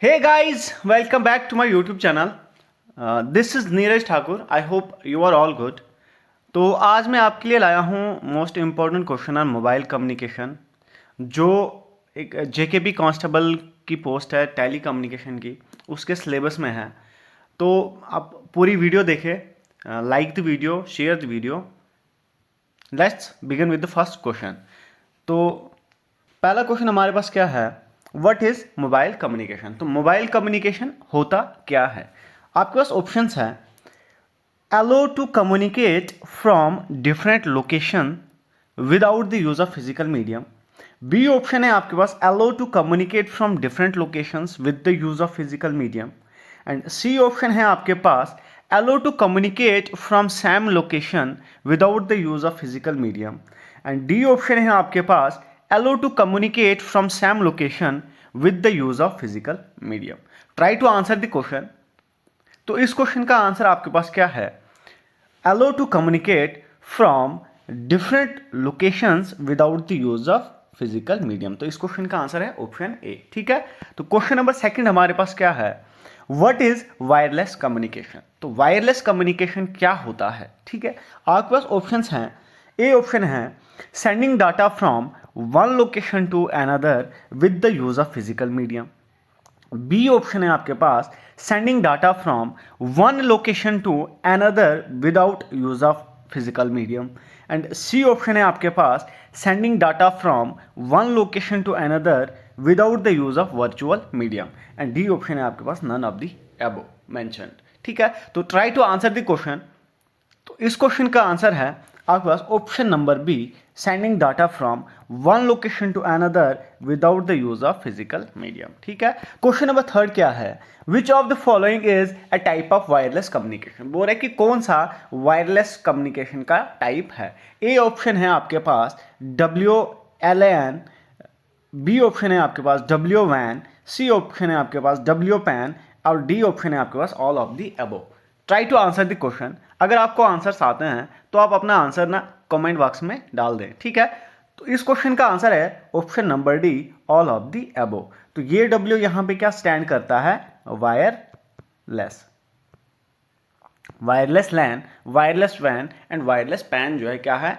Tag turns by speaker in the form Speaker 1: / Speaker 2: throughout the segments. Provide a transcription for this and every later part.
Speaker 1: Hey guys, welcome back to my YouTube channel. This is Neeraj Thakur. I hope you are all good. तो आज मैं आपके लिए लाया हूँ most important question on mobile communication, जो एक जेकेबी कांस्टेबल की पोस्ट है टेली कम्युनिकेशन की, उसके सिलेबस में है. तो आप पूरी वीडियो देखें, like the video, share the video. Let's begin with the first question. तो पहला क्वेश्चन हमारे पास क्या है, व्हाट इज मोबाइल कम्युनिकेशन. तो मोबाइल कम्युनिकेशन होता क्या है. आपके पास ऑप्शंस हैं. Allow to communicate from different location without the use of physical medium. B option है आपके पास, allow to communicate from different locations with the use of physical medium. And C option है आपके पास, allow to communicate from same location without the use of physical medium. And D option है आपके पास, allow to communicate from same location with the use of physical medium. Try to answer the question. तो इस question का answer आपके पास क्या है, allow to communicate from different locations without the use of physical medium. तो इस question का answer है ऑप्शन ए. ठीक है. तो क्वेश्चन नंबर सेकंड हमारे पास क्या है, व्हाट इज वायरलेस कम्युनिकेशन. तो वायरलेस कम्युनिकेशन क्या होता है. ठीक है. आपके पास ऑप्शंस हैं. ए ऑप्शन है, sending data from one location to another with the use of physical medium. B option है आपके पास, sending data from one location to another without use of physical medium. And C option है आपके पास, sending data from one location to another without the use of virtual medium. And D option है आपके पास, none of the above mentioned. ठीक है. तो try to answer the question. तो इस क्वेश्चन का आंसर है आपके पास option number B, sending data from one location to another without the use of physical medium. ठीक है. क्वेश्चन नंबर थर्ड क्या है, which of the following is a type of wireless communication. बोल रहे कि कौन सा वायरलेस कम्युनिकेशन का टाइप है. ए ऑप्शन है आपके पास WLAN, बी ऑप्शन है आपके पास WWAN, सी ऑप्शन है आपके पास WPAN और डी ऑप्शन है आपके पास all of the above. Try to answer the question. अगर आपको आंसर्स आते हैं तो आप अपना आंसर ना कमेंट बॉक्स में डाल दें. ठीक है. तो इस क्वेश्चन का आंसर है option number D, all of the above. तो ये डब्ल्यू यहां पे क्या स्टैंड करता है, वायरलेस. वायरलेस लैन, वायरलेस वैन एंड वायरलेस पैन जो है क्या है,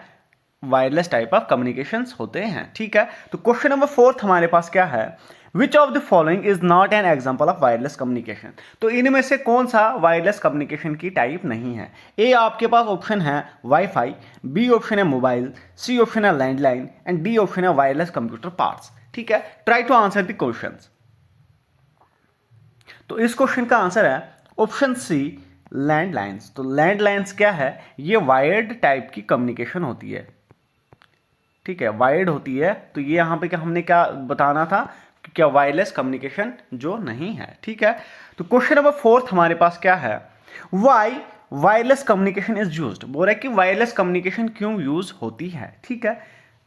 Speaker 1: वायरलेस टाइप ऑफ कम्युनिकेशंस होते हैं. ठीक है. तो क्वेश्चन नंबर फोर्थ हमारे पास क्या है, which of the following is not an example of wireless communication. तो इनमें से कौन सा वायरलेस कम्युनिकेशन की टाइप नहीं है. ए आपके पास ऑप्शन है वाईफाई, बी ऑप्शन है मोबाइल, सी ऑप्शन है लैंडलाइन एंड डी ऑप्शन है वायरलेस कंप्यूटर पार्ट्स. ठीक है. Try to answer the question. तो इस क्वेश्चन का आंसर है ऑप्शन सी, लैंडलाइंस. तो लैंडलाइंस क्या है, ये वायर्ड टाइप की कम्युनिकेशन होती है. ठीक है, वायर्ड होती है. तो ये यहां पे क्या हमने क्या बताना था, क्या वायरलेस कम्युनिकेशन जो नहीं है. ठीक है. तो क्वेश्चन नंबर फोर्थ हमारे पास क्या है, why wireless communication is used. बोल रहा है कि वायरलेस कम्युनिकेशन क्यों यूज होती है. ठीक है.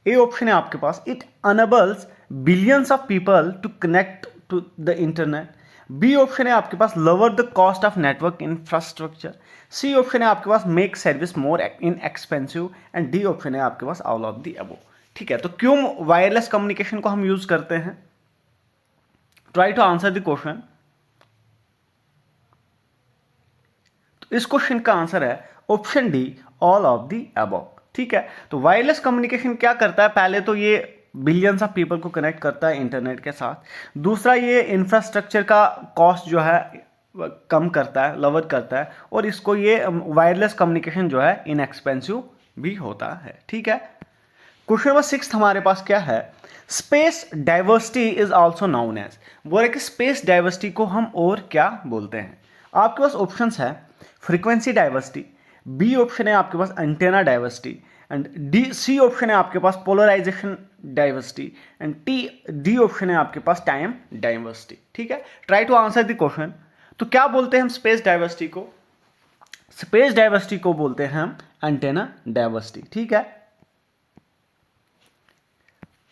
Speaker 1: ए ऑप्शन है आपके पास, it enables billions of people to connect to the internet. B option है आपके पास, lower the cost of network infrastructure. C option है आपके पास, make service more inexpensive and D option है आपके पास, ऑल ऑफ द अबव. ठीक है. तो क्यों वायरलेस कम्युनिकेशन को हम यूज करते हैं. Try to answer the question. तो इस क्वेश्चन का आंसर है option D, all of the above. ठीक है. तो वायरलेस कम्युनिकेशन क्या करता है, पहले तो ये बिलियंस ऑफ पीपल को कनेक्ट करता है इंटरनेट के साथ. दूसरा, ये इंफ्रास्ट्रक्चर का कॉस्ट जो है कम करता है, लोअर करता है. और इसको ये वायरलेस कम्युनिकेशन जो है इनएक्सपेंसिव भी होता है. ठीक है. क्वेश्चन नंबर सिक्स हमारे पास क्या है, space diversity is also known as. बोल रहे कि स्पेस डाइवर्सिटी को हम और क्या बोलते हैं. आपके पास ऑप्शंस है, फ्रीक्वेंसी डाइवर्सिटी, बी ऑप्शन है आपके पास antenna diversity and C option है आपके पास polarization diversity and D option है आपके पास टाइम डाइवर्सिटी. ठीक है. Try to answer the question. तो क्या बोलते हैं हम स्पेस डाइवर्सिटी को, स्पेस डाइवर्सिटी को बोलते हैं हम एंटेना डाइवर्सिटी. ठीक है.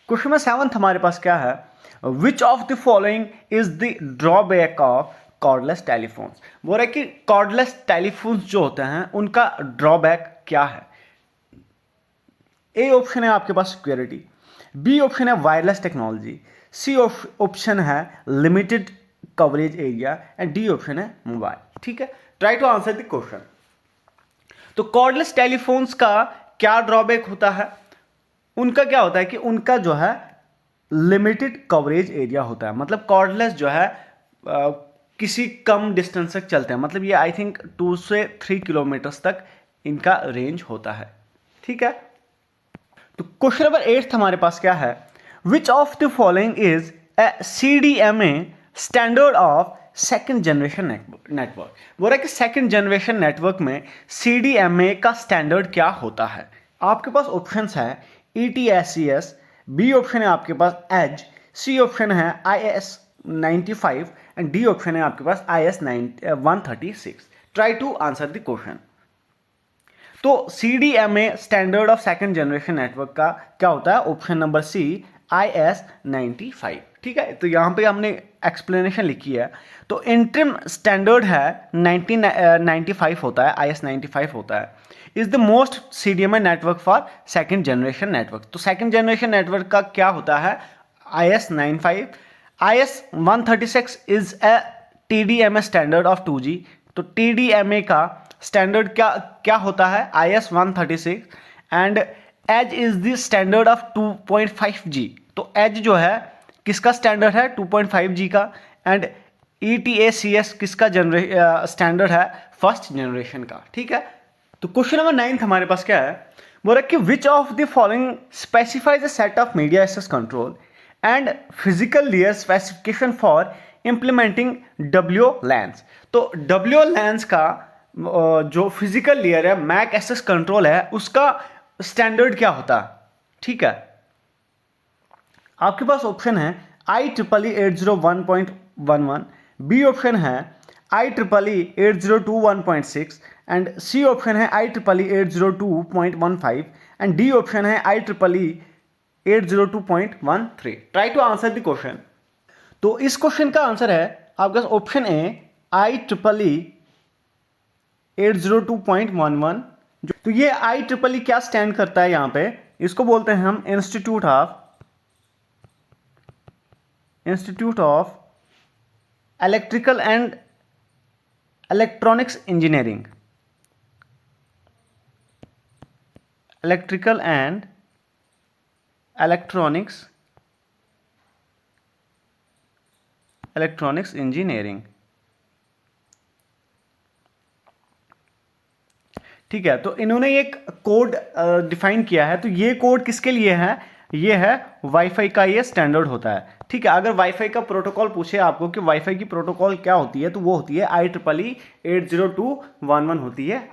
Speaker 1: क्वेश्चन नंबर सेवंथ हमारे पास क्या है, which of the following is the drawback of cordless telephones. बोल रहे कि कॉर्डलेस टेलीफोन्स जो होते हैं उनका ड्रॉबैक क्या है. ए ऑप्शन है आपके पास सिक्योरिटी, बी ऑप्शन है वायरलेस टेक्नोलॉजी, सी ऑप्शन है limited coverage area and D option है मोबाइल। ठीक है, try to answer the question. तो कॉर्डलेस टेलीफोन्स का क्या ड्रॉबैक होता है? उनका क्या होता है कि उनका जो है लिमिटेड कवरेज एरिया होता है। मतलब कॉर्डलेस जो है किसी कम डिस्टेंस तक चलते हैं, मतलब ये आई थिंक 2 से 3 किलोमीटर्स तक इनका रेंज होता है। ठीक है, तो क्वेश्चन नंबर 8 हमारे पास क्या है? Which of the following is a CDMA standard of second generation network. बोल रहा है कि सेकेंड जनरेशन नेटवर्क में CDMA का स्टैंडर्ड क्या होता है? आपके पास ऑप्शंस है ETSCS, बी ऑप्शन है आपके पास एज, सी ऑप्शन है IS-95 एंड डी ऑप्शन है आपके पास IS-136। Try to answer the question. तो CDMA standard of second generation network का क्या होता है? Option number C IS-95। ठीक है, तो यहां पे हमने एक्सप्लेनेशन लिखी है। तो इंटरिम स्टैंडर्ड है 1995 होता है, IS-95 होता है, is the most CDMA network for second generation network. तो सेकंड जनरेशन नेटवर्क का क्या होता है? IS-95। IS-136 is a TDMA standard of 2G। तो TDMA का स्टैंडर्ड क्या होता है? IS-136 and EDGE is the standard of 2.5G। तो एज जो है किसका स्टैंडर्ड है? 2.5G का। एंड ETACS किसका स्टैंडर्ड है? फर्स्ट जनरेशन का। ठीक है, तो क्वेश्चन नंबर 9 हमारे पास क्या है? बोल रहा है कि which of the following specifies a set of media access control and physical layer specification for implementing WLANs। तो WLANs का जो फिजिकल लेयर है, मैक एक्सेस कंट्रोल है, उसका स्टैंडर्ड क्या होता है? ठीक है, आपके पास ऑप्शन है IEEE 801.11, बी ऑप्शन है IEEE 8021.6 एंड सी ऑप्शन है IEEE 802.15 एंड डी ऑप्शन है IEEE 802.13। Try to answer the question. तो इस क्वेश्चन का आंसर है आपके पास ऑप्शन ए IEEE 802.11। तो ये IEEE क्या स्टैंड करता है? यहां पे इसको बोलते हैं हम institute of electrical and electronics engineering. Electrical and electronics engineering. ठीक है, तो इन्होंने एक कोड डिफाइन किया है। तो ये कोड किसके लिए है? ये है वाईफाई का ये स्टैंडर्ड होता है। ठीक है, अगर वाईफाई का प्रोटोकॉल पूछे आपको कि वाईफाई की प्रोटोकॉल क्या होती है, तो वो होती है IEEE 802.11 होती है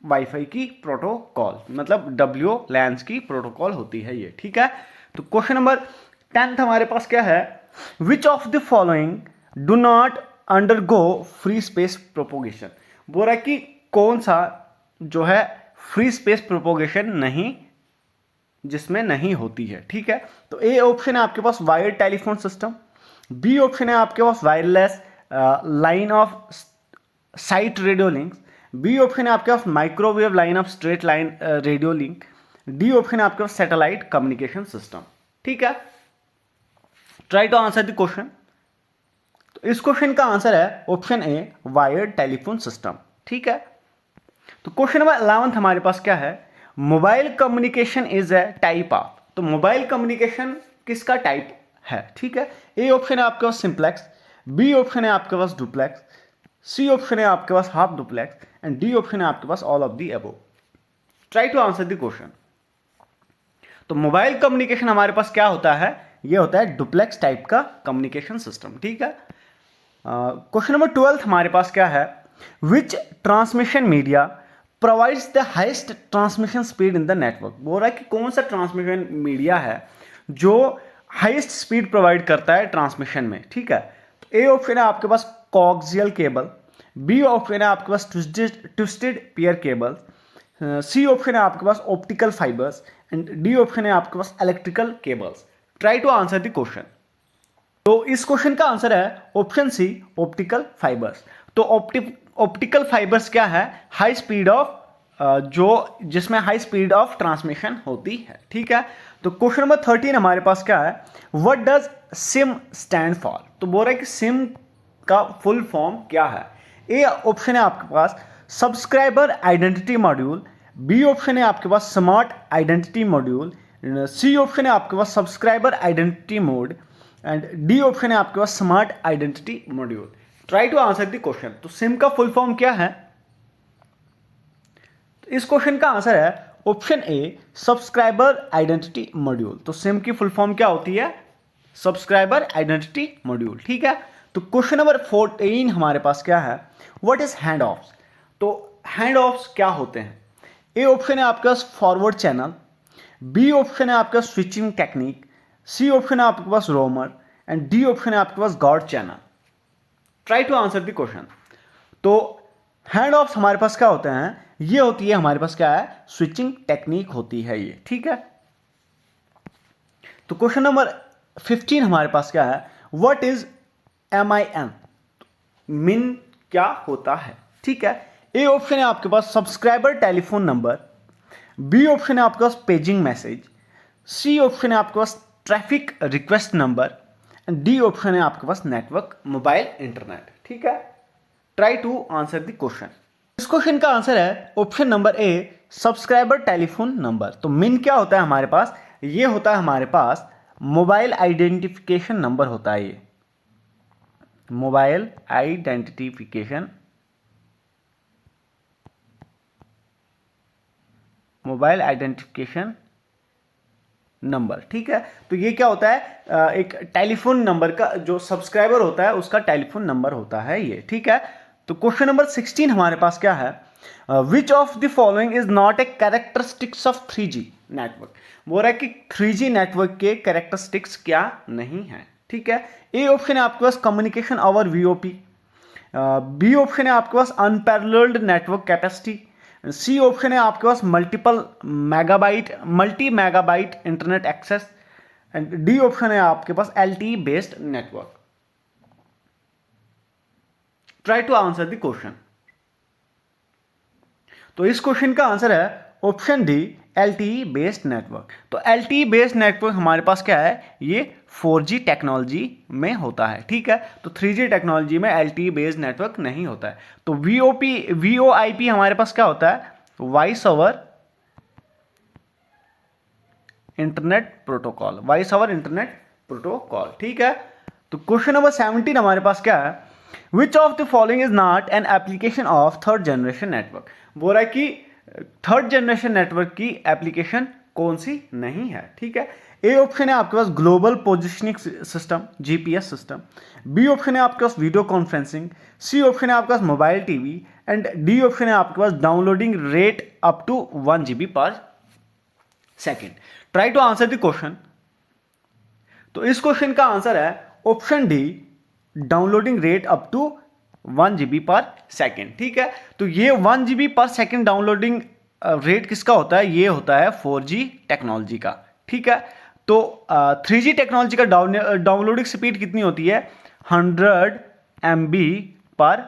Speaker 1: वाईफाई की प्रोटोकॉल, मतलब WLANs की प्रोटोकॉल होती है ये। ठीक है, तो क्वेश्चन नंबर 10 हमारे पास क्या है? Which of the following do not undergo free space propagation. बोल रहा है कि कौन सा जो है फ्री स्पेस प्रोपोगेशन नहीं, जिसमें नहीं होती है। ठीक है, तो ए ऑप्शन है आपके पास wired telephone system, B option है आपके पास wireless line of sight radio links, B option है आपके पास microwave line of straight line radio link, D option है आपके पास सैटेलाइट कम्युनिकेशन सिस्टम। ठीक है, try to answer the question. तो इस क्वेश्चन का आंसर है option A wired telephone system. ठीक है, तो क्वेश्चन नंबर 11 हमारे पास क्या है? Mobile communication is a type of. तो मोबाइल कम्युनिकेशन किसका टाइप है? ठीक है, ए ऑप्शन है आपके पास सिंप्लेक्स, बी ऑप्शन है आपके पास डुप्लेक्स, सी ऑप्शन है आपके पास half duplex and D option है आपके पास all of the above. Try to answer the question. तो मोबाइल कम्युनिकेशन हमारे पास क्या होता है? ये होता है डुप्लेक्स टाइप का कम्युनिकेशन सिस्टम। ठीक है, क्वेश्चन नंबर 12 हमारे पास क्या है? Which transmission media provides the highest transmission speed in the network. बोल रहा है कि कौन सा ट्रांसमिशन मीडिया है जो हाइस्ट स्पीड प्रोवाइड करता है ट्रांसमिशन में। ठीक है, तो ए ऑप्शन है आपके पास कोएक्सियल केबल, बी ऑप्शन है आपके पास twisted pair cable, C option है आपके पास optical fibres and D option है आपके पास electrical cables. Try to answer the question. तो इस क्वेश्चन का आंसर है ऑप्शन सी ऑप्टिकल फाइबर्स। तो ऑप्टिकल फाइबर्स क्या है? हाई स्पीड ऑफ जो जिसमें हाई स्पीड ऑफ ट्रांसमिशन होती है, ठीक है। तो क्वेश्चन नंबर 13 हमारे पास क्या है, what does SIM stand for. तो बोल रहा है कि सिम का फुल फॉर्म क्या है। ए ऑप्शन है आपके पास subscriber identity module, B option है आपके पास smart identity module, C option है आपके पास subscriber identity mode and D option है आपके पास smart identity module. Try to answer the question. तो सिम का फुल फॉर्म क्या है, तो इस क्वेश्चन का आंसर है option A subscriber identity module. तो सिम की फुल फॉर्म क्या होती है, सब्सक्राइबर आइडेंटिटी मॉड्यूल, ठीक है। तो क्वेश्चन नंबर 14 हमारे पास क्या है, व्हाट इज हैंड ऑफ्स। तो हैंड ऑफ्स क्या होते हैं। ए ऑप्शन है आपके पास फॉरवर्ड चैनल, बी ऑप्शन है आपके पास स्विचिंग टेक्निक, सी ऑप्शन है आपके पास रोमर एंड डी ऑप्शन है आपके पास guard channel. Try to answer the question. तो हैंड ऑफ्स हमारे पास क्या होते हैं, ये होती है हमारे पास क्या है, स्विचिंग टेक्निक होती है ये, ठीक है। तो क्वेश्चन नंबर 15 हमारे पास क्या है, व्हाट इज MIN। मिन क्या होता है, ठीक है। ए ऑप्शन है आपके पास subscriber telephone number, B option है आपके पास पेजिंग मैसेज, सी ऑप्शन है आपके पास traffic request number and D option है आपके पास नेटवर्क मोबाइल इंटरनेट, ठीक है। Try to answer the question. इस क्वेश्चन का आंसर है option number A subscriber telephone number. तो मिन क्या होता है हमारे पास, ये होता है हमारे पास मोबाइल आइडेंटिफिकेशन नंबर होता है, ये मोबाइल आइडेंटिफिकेशन नंबर, ठीक है। तो ये क्या होता है, एक टेलीफोन नंबर का जो सब्सक्राइबर होता है उसका टेलीफोन नंबर होता है ये, ठीक है। तो क्वेश्चन नंबर 16 हमारे पास क्या है, which of the following is not a characteristics of 3G network. बोल रहा है कि 3G नेटवर्क के कैरेक्टरिस्टिक्स क्या नहीं है, ठीक है। ए ऑप्शन है आपके पास communication over VoP, B option है आपके पास unparalleled network capacity, C option है आपके पास multi megabyte internet access and D option है आपके पास LTE based network. Try to answer the question. तो इस क्वेश्चन का आंसर है option D LTE based network. तो LTE बेस्ड नेटवर्क हमारे पास क्या है, ये 4G टेक्नोलॉजी में होता है, ठीक है। तो 3G टेक्नोलॉजी में LTE बेस्ड नेटवर्क नहीं होता है। तो VoIP हमारे पास क्या होता है, वॉइस ओवर इंटरनेट प्रोटोकॉल, ठीक है। तो क्वेश्चन नंबर 17 हमारे पास क्या है, which of the following is not an application of third generation network. बोल रहा है कि थर्ड जनरेशन नेटवर्क की एप्लीकेशन कौन सी नहीं है, ठीक है। ए ऑप्शन है आपके पास global positioning system GPS system, B option है आपके पास वीडियो कॉन्फ्रेंसिंग, सी ऑप्शन है आपके पास mobile TV and D option है आपके पास downloading rate up to 1 GB per second. Try to answer the question. तो इस क्वेश्चन का आंसर है option D downloading rate up to 1 GB per second, ठीक है। तो ये 1 GB per second downloading rate किसका होता है, ये होता है 4G टेक्नोलॉजी का, ठीक है। तो 3G टेक्नोलॉजी का डाउनलोडिंग स्पीड कितनी होती है, 100 MB पर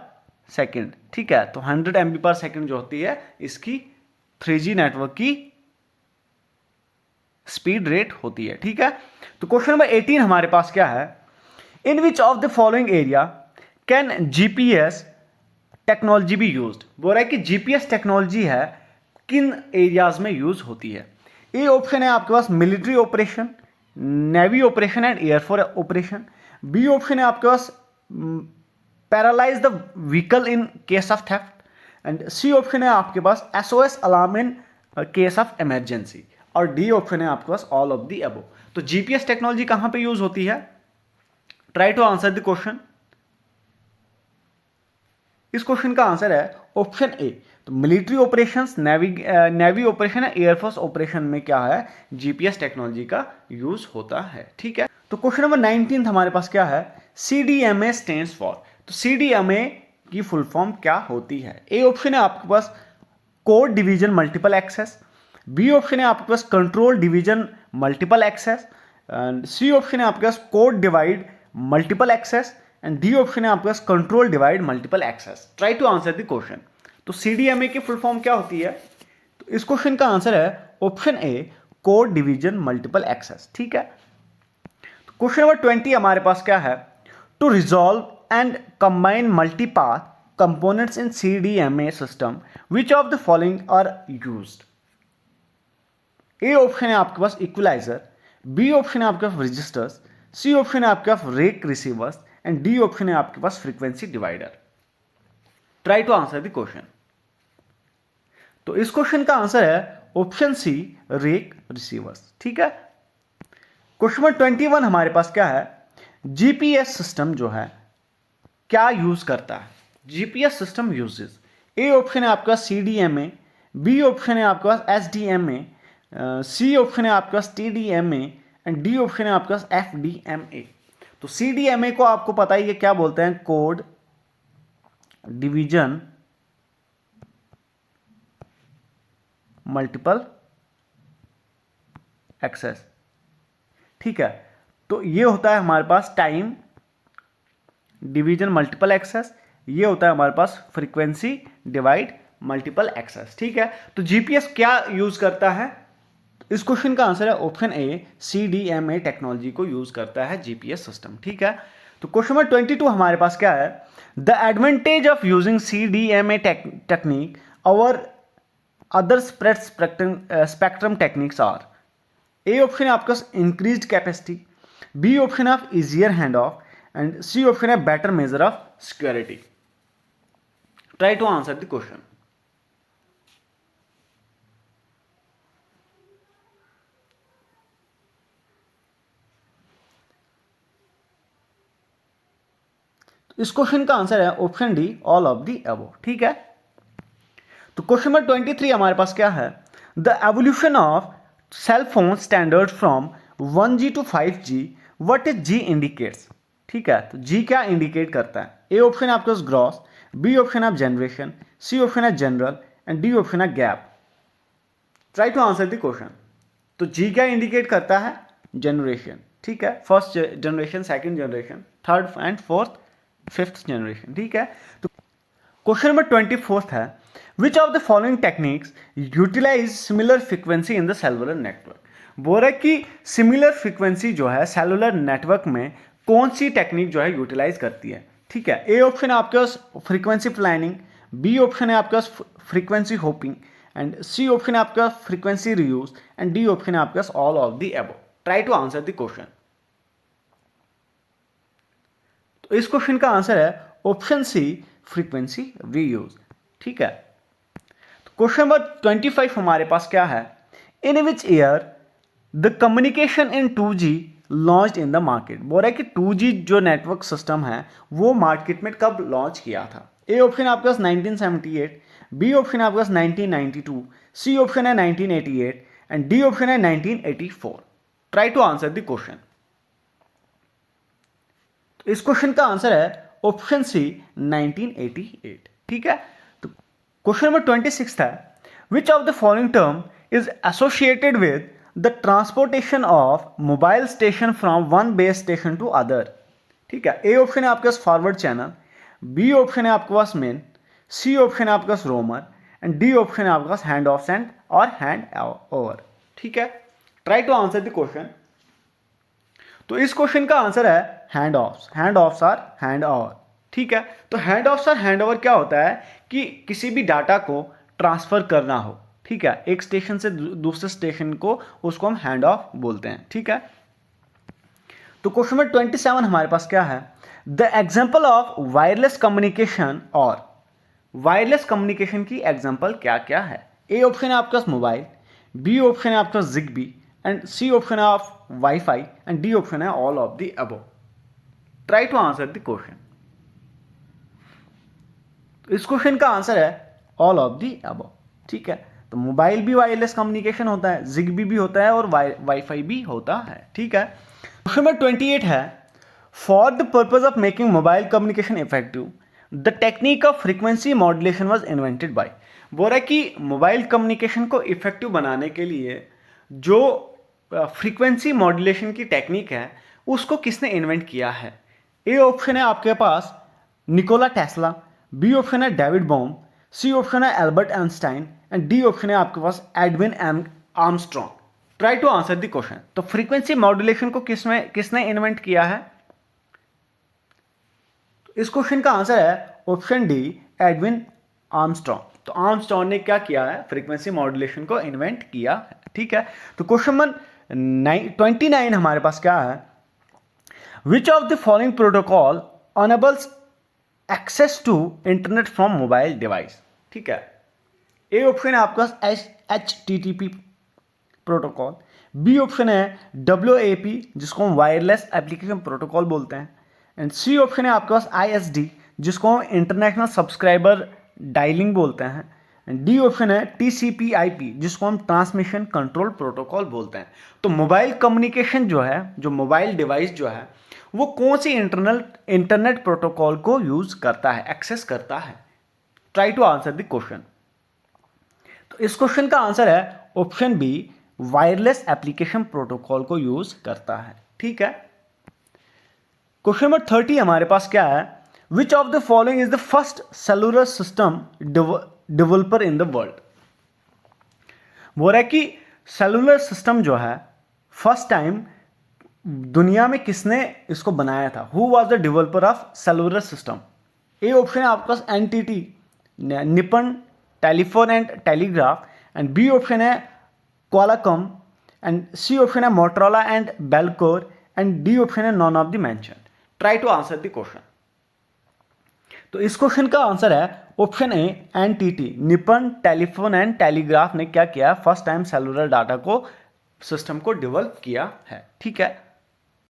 Speaker 1: सेकेंड, ठीक है। तो 100 MB पर सेकेंड जो होती है इसकी 3G नेटवर्क की स्पीड रेट होती है, ठीक है। तो क्वेश्चन नंबर 18 हमारे पास क्या है, in which of the following area can GPS technology भी यूज्ड। बोल रहा है कि GPS टेक्नोलॉजी है किन एरियाज में यूज होती है। ए ऑप्शन है आपके पास military operation, navy operation and air force operation, B option है आपके पास paralyse the vehicle in case of theft and C option है आपके पास SOS alarm in case of emergency और डी ऑप्शन है आपके पास ऑल ऑफ द अबव। तो GPS टेक्नोलॉजी कहां पे यूज होती है, try to answer the question. इस क्वेश्चन का आंसर है ऑप्शन ए। तो military operations, navy operation, air force operation में क्या है, GPS टेक्नोलॉजी का यूज होता है, ठीक है। तो क्वेश्चन नंबर 19 हमारे पास क्या है, CDMA स्टैंड्स फॉर। तो CDMA की फुल फॉर्म क्या होती है। ए ऑप्शन है आपके पास code division multiple access, B option है आपके पास control division multiple access and C option है आपके पास code divide multiple access and D option है आपके पास control divide multiple access. Try to answer the question. तो CDMA की फुल फॉर्म क्या होती है, तो इस क्वेश्चन का आंसर है option A, code division multiple access. ठीक है, तो क्वेश्चन नंबर 20 हमारे पास क्या है, to resolve and combine multipath components in CDMA system which of the following are used. A option है आपके पास इक्वलाइजर, बी ऑप्शन है आपके पास रजिस्टर्स, सी ऑप्शन है आपके पास rake receivers and D option है आपके पास frequency divider. Try to answer the question. तो इस क्वेश्चन का आंसर है ऑप्शन सी, रेक रिसीवर्स। ठीक है, क्वेश्चन नंबर 21 हमारे पास क्या है, जीपीएस सिस्टम जो है क्या यूज करता है। जीपीएस सिस्टम यूजेस, ए ऑप्शन है आपका CDMA, बी ऑप्शन है आपके पास SDMA, सी ऑप्शन है आपके पास TDMA एंड डी ऑप्शन है आपके पास FDMA। तो CDMA को आपको पता ही है क्या बोलते हैं, कोड डिवीजन मल्टीपल एक्सेस। ठीक है, तो ये होता है हमारे पास टाइम डिवीजन मल्टीपल एक्सेस, ये होता है हमारे पास फ्रीक्वेंसी डिवाइड मल्टीपल एक्सेस। ठीक है, तो जीपीएस क्या यूज करता है, इस क्वेश्चन का आंसर है ऑप्शन ए, CDMA टेक्नोलॉजी को यूज करता है जीपीएस सिस्टम। ठीक है, तो क्वेश्चन नंबर 22 हमारे पास क्या है, the advantage of using CDMA technique और other spread spectrum techniques are. A option है आपका increased capacity, B option of easier hand off and C option है better measure of security. Try to answer the question. इस question का answer है option D, all of the above. ठीक है, तो question number 23 हमारे पास क्या है, the evolution of cell phone standard from 1G to 5G, what is G indicates. ठीक है, तो जी क्या इंडिकेट करता है, ए ऑप्शन है आपके पास ग्रॉस, बी ऑप्शन है जनरेशन, सी ऑप्शन है जनरल एंड डी ऑप्शन है gap. Try to answer the question. तो जी क्या इंडिकेट करता है, जनरेशन। ठीक है, first generation, second generation, third and fourth fifth generation. ठीक है, तो क्वेश्चन नंबर 24 है, which of the following techniques utilize similar frequency in the cellular network. बोल रहा है कि सिमिलर फ्रीक्वेंसी जो है सेलुलर नेटवर्क में कौन सी टेक्निक जो है यूटिलाइज करती है। ठीक है, ए ऑप्शन है आपके पास फ्रीक्वेंसी प्लानिंग, बी ऑप्शन है आपके पास frequency hopping and C option है आपके पास frequency reuse and D option है आपके पास all of the above. Try to answer the question. तो इस क्वेश्चन का आंसर है ऑप्शन सी, फ्रीक्वेंसी रीयूज। ठीक है, तो क्वेश्चन नंबर 25 हमारे पास क्या है, in which year the communication in 2G launch in the market. बोल रहा है कि 2G जो नेटवर्क सिस्टम है वो मार्केट में कब लॉन्च किया था। ए ऑप्शन आपके पास 1978, बी ऑप्शन आपके पास 1992, सी ऑप्शन है 1988 एंड डी ऑप्शन है 1984। Try to answer the question. तो इस क्वेश्चन का आंसर है ऑप्शन सी, 1988। ठीक है, तो क्वेश्चन नंबर 26 है, which of the following term is associated with the transportation of mobile station from one base station to other. ठीक है, ए ऑप्शन है आपके पास फॉरवर्ड चैनल, बी ऑप्शन है आपके पास मेन, सी ऑप्शन है आपके पास रोमर एंड डी ऑप्शन है आपके पास हैंड ऑफ सेंड और हैंड ओवर। ठीक है, try to answer the question. तो इस क्वेश्चन का आंसर है hand offs. Hand offs are hand over. ठीक है, तो hand offs are hand over क्या होता है कि किसी भी डाटा को ट्रांसफर करना हो। ठीक है, एक स्टेशन से दूसरे स्टेशन को, उसको हम हैंड ऑफ बोलते हैं। ठीक है, तो क्वेश्चन नंबर 27 हमारे पास क्या है, the example of wireless communication और वायरलेस कम्युनिकेशन की एग्जाम्पल क्या क्या है। ए ऑप्शन है आपके पास मोबाइल, बी ऑप्शन है आपके पास जिगबी एंड सी ऑप्शन है of WiFi and D option है all of the above. Try to answer the question. इस क्वेश्चन का आंसर है ऑल ऑफ द अबव। ठीक है, तो मोबाइल भी वायरलेस कम्युनिकेशन होता है, जिगबी भी होता है और वाईफाई भी होता है। ठीक है, क्वेश्चन नंबर 28 है, for the purpose of making mobile communication effective the technique of frequency modulation was invented by. बोल रहा है कि मोबाइल कम्युनिकेशन को इफेक्टिव बनाने के लिए जो फ्रीक्वेंसी मॉड्यूलेशन की टेक्निक है उसको किसने इन्वेंट किया है। ए ऑप्शन है आपके पास निकोला टेस्ला, बी ऑप्शन है डेविड बॉम, सी ऑप्शन है Albert Einstein and D option है आपके पास Edwin Armstrong. Try to answer the question. तो फ्रीक्वेंसी मॉड्यूलेशन को किसने इन्वेंट किया है? तो इस क्वेश्चन का आंसर है ऑप्शन डी, एडविन आर्मस्ट्रॉन्ग। तो आर्मस्ट्रॉन्ग ने क्या किया है? फ्रीक्वेंसी मॉड्यूलेशन को इन्वेंट किया है। ठीक है, तो क्वेश्चन नंबर 29 हमारे पास क्या है? Which of the following protocol enables access to internet from mobile device? ठीक है, ए ऑप्शन है आपके पास HTTP प्रोटोकॉल, बी ऑप्शन है WAP जिसको हम वायरलेस एप्लीकेशन प्रोटोकॉल बोलते हैं, एंड सी ऑप्शन है आपके पास ISD जिसको हम इंटरनेशनल सब्सक्राइबर डायलिंग बोलते हैं, एंड डी ऑप्शन है TCP/IP जिसको हम ट्रांसमिशन कंट्रोल प्रोटोकॉल बोलते हैं। तो मोबाइल कम्युनिकेशन जो है, जो मोबाइल डिवाइस जो है, वो कौन सी इंटरनेट प्रोटोकॉल को यूज करता है, एक्सेस करता है? Try to answer the question. तो इस क्वेश्चन का आंसर है option B, wireless application protocol को यूज करता है। ठीक है, क्वेश्चन नंबर 30 हमारे पास क्या है? Which of the following is the first cellular system developer in the world? बोल रहा है कि सेलुलर सिस्टम जो है फर्स्ट टाइम दुनिया में किसने इसको बनाया था? Who was the developer of cellular system? A option है आपके पास NTT, Nippon Telephone and Telegraph, and B option है क्वालकॉम, एंड सी ऑप्शन है Motorola and Bellcore, and D option है none of the mention. Try to answer the question. तो इस question का answer है option A, NTT, Nippon Telephone and Telegraph ने क्या किया? फर्स्ट टाइम सेलुलर डाटा को सिस्टम को डेवलप किया है। ठीक है,